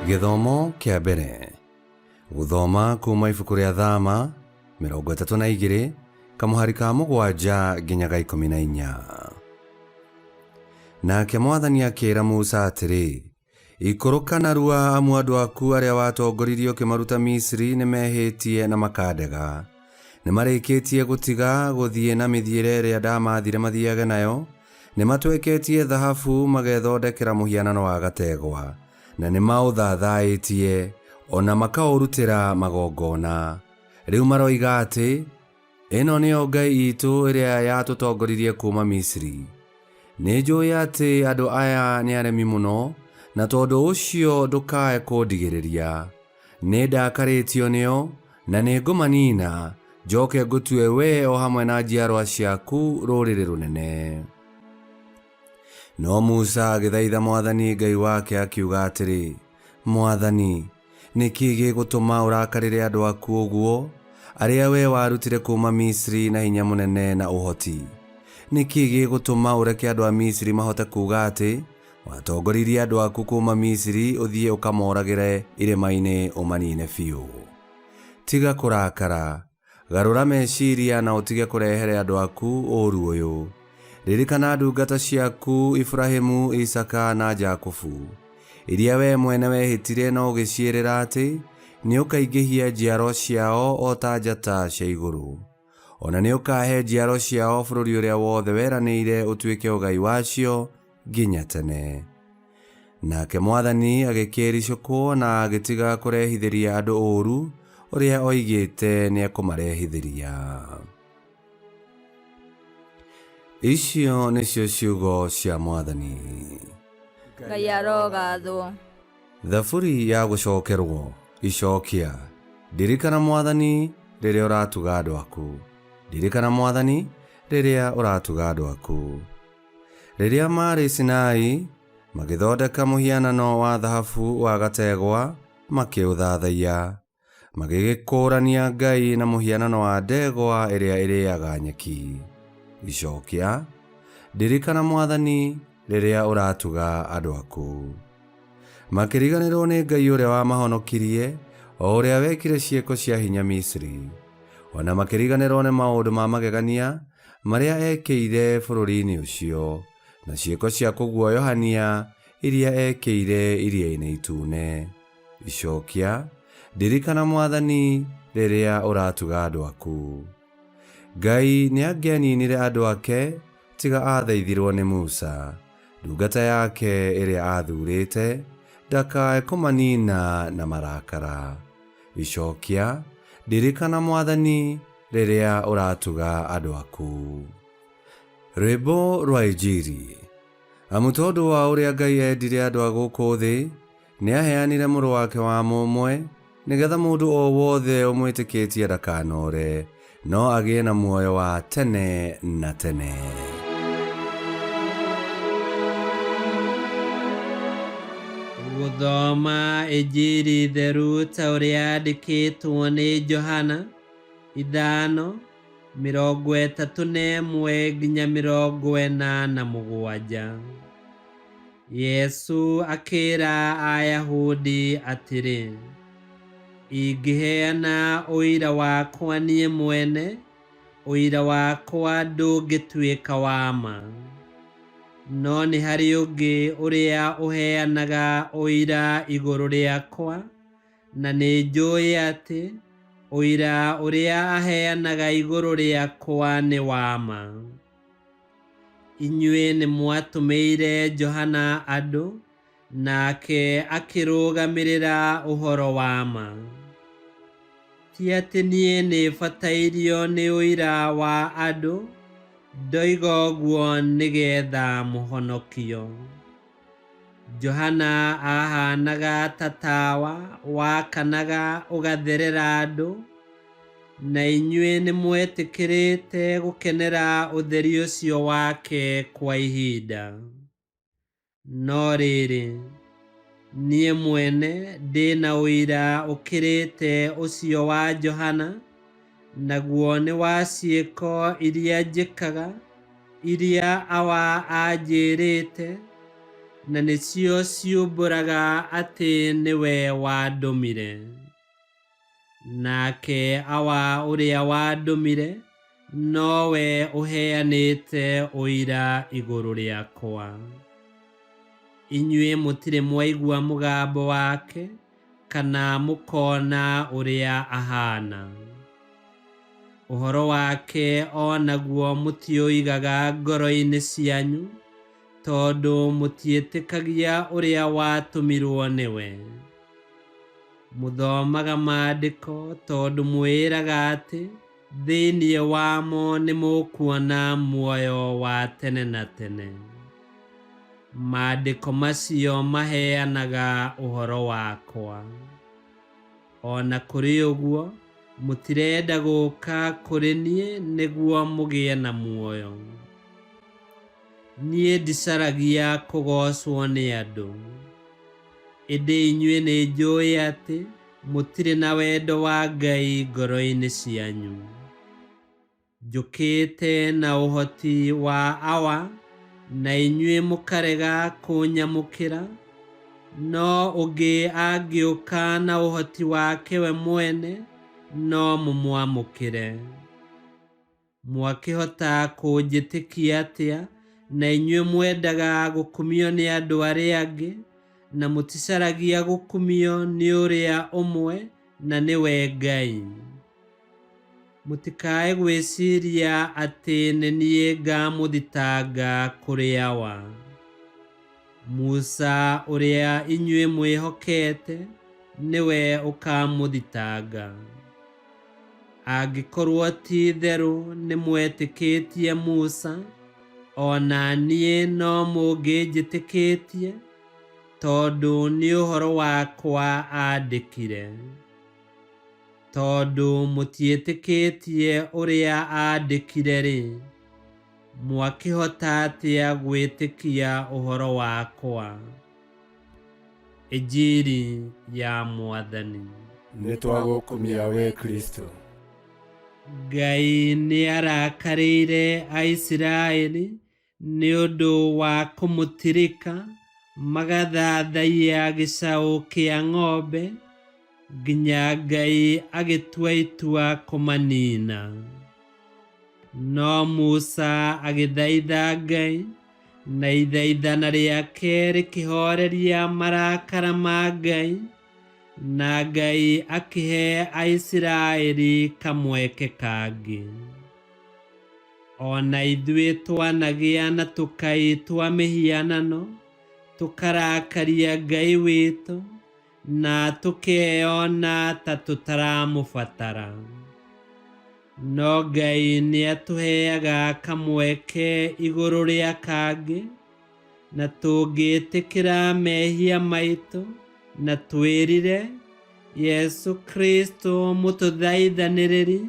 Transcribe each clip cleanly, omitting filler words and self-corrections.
Githomo kia mbere. Guthoma kuma ibuku ria Thama 32 kamuhari ka 7 nginyaga 14. Nake Mwathani akĩĩra Musa atĩrĩ, ikũrũka narua amu andũ aku arĩa watongoririe ũkĩmaruta Misiri nĩmehĩtie na makandega. Nĩmarĩkĩtie gũtiga gũthiĩ na mĩthiĩre ĩrĩa ndamathire mathiage nayo. Nĩmatweketie thahabu magethondekera mũhianano wa gategwa, na nĩmaũthathaitie ona makaũrutĩra magongona. Rĩu maroiga atĩ ĩno nĩyo Ngai itũ ĩrĩa yatũtongoririe kuma Misiri. Nĩnjũĩ atĩ andũ aya nĩ aremi mũno, na tondũ ũcio ndũkae kũndigĩrĩria. Nĩndakarĩtio nĩo na nĩngũmanina, njoke ngũtue we o hamwe na njiarwa ciaku rũrĩrĩ rũnene. No Musa agĩthaitha Mwathani Ngai wake akiuga atĩrĩ, Mwathani, nĩkĩ gĩgũtũma ũrakarĩre andũ aku ũguo, arĩa we warutire kuma Misiri na hinya mũnene na ũhoti? Nĩkĩ gĩgũtũma ũreke andũ a Misiri mahote kuuga atĩ watongoririe andũ aku kuma Misiri ũthiĩ ũkamoragĩre irĩma-inĩ ũmanine biũ? Tiga kũrakara, garũra meciria na ũtige kũrehere andũ aku ũũru ũyũ. Ririkana ndungata ciaku Ibrahimu, Isaka na Jakubu, iria we mwene wehĩtire na ũgĩciĩrĩra atĩ nĩũkaingĩhia njiaro ciao o ta njata cia igũrũ. Ona nĩũkahe njiaro ciao bũrũri ũrĩa wothe weranĩire ũtuĩke ũgai wacio nginya tene. Nake Mwathani agĩkĩricũkwo na agĩtiga kũrehithĩria andũ ũũru ũrĩa oigĩte nĩekũmarehithĩria. Icio nĩcio ciugo cia Mwathani. Ngai arogathwo. Thaburi ya gũcokerwo. Icokia. Ndirikana Mwathani rĩrĩa ũratuga andũ aku. Ndirikana Mwathani rĩrĩa ũratuga andũ aku. Rĩrĩa marĩ Sinai magĩthondeka mũhianano wa thahabu wa gategwa, makĩũthathaia, magĩgĩkũrania Ngai na mũhianano wa ndegwa ĩrĩa ĩrĩaga nyeki. Icokia. Ndirikana Mwathani rĩrĩa ũratuga andũ aku. Makĩriganĩrwo nĩ Ngai ũrĩa wamahonokirie, o ũrĩa wekire ciĩko cia hinya Misiri. Ona makĩriganĩrwo nĩ maũndũ ma magegania marĩa ekĩire bũrũri-inĩ ũcio, na ciĩko cia kũguoyohania iria ekĩire Iria-inĩ Itune. Icokia. Ndirikana Mwathani rĩrĩa ũratuga andũ aku. Ngai nĩangĩaninire andũ ake tiga athaithirwo nĩ Musa, ndungata yake ĩrĩa athurĩte, ndakae kũmanina na marakara. Icokia. Ndirikana Mwathani rĩrĩa ũratuga andũ aku. Rwĩmbo rwa Injiri. Amu tondũ wa ũrĩa Ngai endire andũ a gũkũ thĩ, nĩaheanire mũrũ wake wa mũmwe, nĩgetha mũndũ o wothe ũmwĩtĩkĩtie ndakanore, no agĩe na muoyo wa tene na tene. Gũthoma Injiri theru ta ũrĩa yandĩkĩtwo nĩ Johana 5:31 nginya 47. Yesu akĩĩra Ayahudi atĩrĩ, ingĩheana ũira wakwa niĩ mwene, ũira wakwa ndũngĩtuĩka wa ma. No nĩ harĩ ũngĩ ũrĩa ũheanaga ũira igũrũ rĩakwa, na nĩ njũĩ atĩ ũira ũrĩa aheanaga igũrũ rĩakwa nĩ wa ma. Inyuĩ nĩ mwatũmĩire Johana andũ, nake akĩrũgamĩrĩra ũhoro wa ma. Ti atĩ niĩ nĩbatairio nĩ ũira wa andũ, ndoiga ũguo nĩgetha mũhonokio. Johana ahanaga ta tawa wakanaga ũgatherera andũ, na inyuĩ nĩ mwetĩkĩrĩte gũkenera ũtheri ũcio wake kwa ihinda. No rĩrĩ, niĩ mwene ndĩ na ũira ũkĩrĩte ũcio wa Johana, naguo nĩ wa ciĩko iria njĩkaga, iria awa anjĩrĩte, na nĩcio ciumbũraga atĩ nĩwe wandũmire. Nake awa ũrĩa wandũmire nowe ũheanĩte ũira igũrũ rĩakwa. Inyuĩ mũtirĩ mwaigua mũgambo wake kana mũkona ũrĩa ahana. Ũhoro wake onaguo mũtiũigaga ngoro-inĩ cianyu, tondũ mũtiĩtĩkagia ũrĩa watũmirwo nĩwe. Mũthomaga maandĩko tondũ mwĩraga atĩ thĩinĩ wamo nĩ mũkuona muoyo wa tene na tene. Maandĩko macio maheanaga ũhoro wakwa. Ona kũrĩ ũguo, mũtirenda gũũka kũrĩ niĩ nĩguo mũgĩe na muoyo. Niĩ ndicaragia kũgocwo nĩ andũ. Ĩndĩ inyuĩ nĩ njũĩ atĩ mũtirĩ na wendo wa Ngai ngoro-inĩ cianyu. Njũkĩte na ũhoti wa awa, na inyuĩ mũkarega kũnyamũkĩra, no ũngĩ angĩũka na ũhoti wake we mwene, no mũmwamũkĩre. Mwakĩhota kũnjĩtĩkia atĩa, na inyuĩ mwendaga gũkumio nĩ andũ arĩa angĩ, na mũticaragia gũkumio nĩ ũrĩa ũmwe, na nĩwe Ngai. Mũtikae gwĩciria atĩ nĩ niĩ ngamũthitanga kũrĩ awa. Musa ũrĩa inyuĩ mwĩhokete nĩwe ũkamũthitanga. Angĩkorwo ti therũ nĩ mwetĩkĩtie Musa, ona niĩ no mũngĩnjĩtĩkĩtie, tondũ nĩ ũhoro wakwa aandĩkire. Tondũ mũtiĩtĩkĩtie ũrĩa aandĩkire-rĩ, mwakĩhota atĩa gwĩtĩkia ũhoro wakwa? Injili ya Mwathani. Nĩtwagũkumia we Kristo. Ngai nĩ arakarĩire Aisiraeli nĩ ũndũ wa kũmũtirika magathathaiya gĩcaũ kĩa ng'ombe, nginya Ngai agĩtua itua kũmanina. No Musa agĩthaitha Ngai, na ithaithana rĩake rĩkĩhoreria marakara ma Ngai, na Ngai akĩhe Aisiraeli kamweke kangĩ. Ona ithuĩ twanagĩa na tũkai twa mĩhianano, tũkarakaria Ngai witũ, na tũkeona ta tũtaramũbatara. No Ngai nĩ atũheaga kamweke igũrũ rĩa kangĩ, na tũngĩtĩkĩra mehia maitũ, na twĩrire Yesu Kristo mũtũthaithanĩrĩri,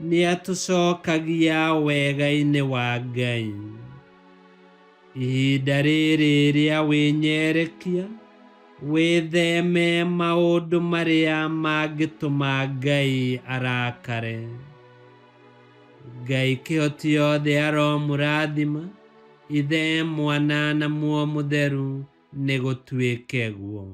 nĩ atũcokagia wega-inĩ wa Ngai. Ihinda rĩrĩ rĩa wĩnyerekia, wĩtheme maũndũ marĩa mangĩtũma Ngai arakare. Ngai kĩhoti yothe aromũrathima, Ithe, Mwana na Muoyo Mũtheru, nĩ gũtuĩke guo.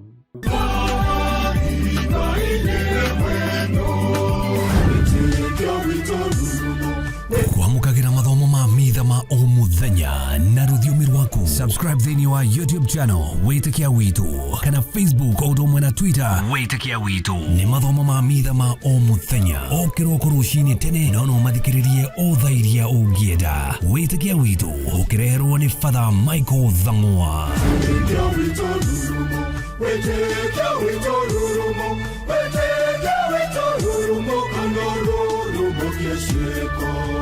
Kwamũkagĩra mathomo ma mitha ma o mũthenya na rũthiomi rwaku. Subscribe thĩinĩ wa YouTube channel Wĩtĩkia Witũ, kana Facebook o ũndũ ũmwe na Twitter Wĩtĩkia Witũ. Nĩ mathomo ma mitha ma o mũthenya, o kĩroko rũcinĩ tene, no mathikĩrĩrie o thaa iria ũngĩenda. Wĩtĩkia Witũ ũkĩreherwo nĩ Father Michael Thang'wa. Wĩtĩkia Witũ rurumo, Wĩtĩkia Witũ rurumo, Wĩtĩkia Witũ rurumo, kana rurumo kĩciĩko.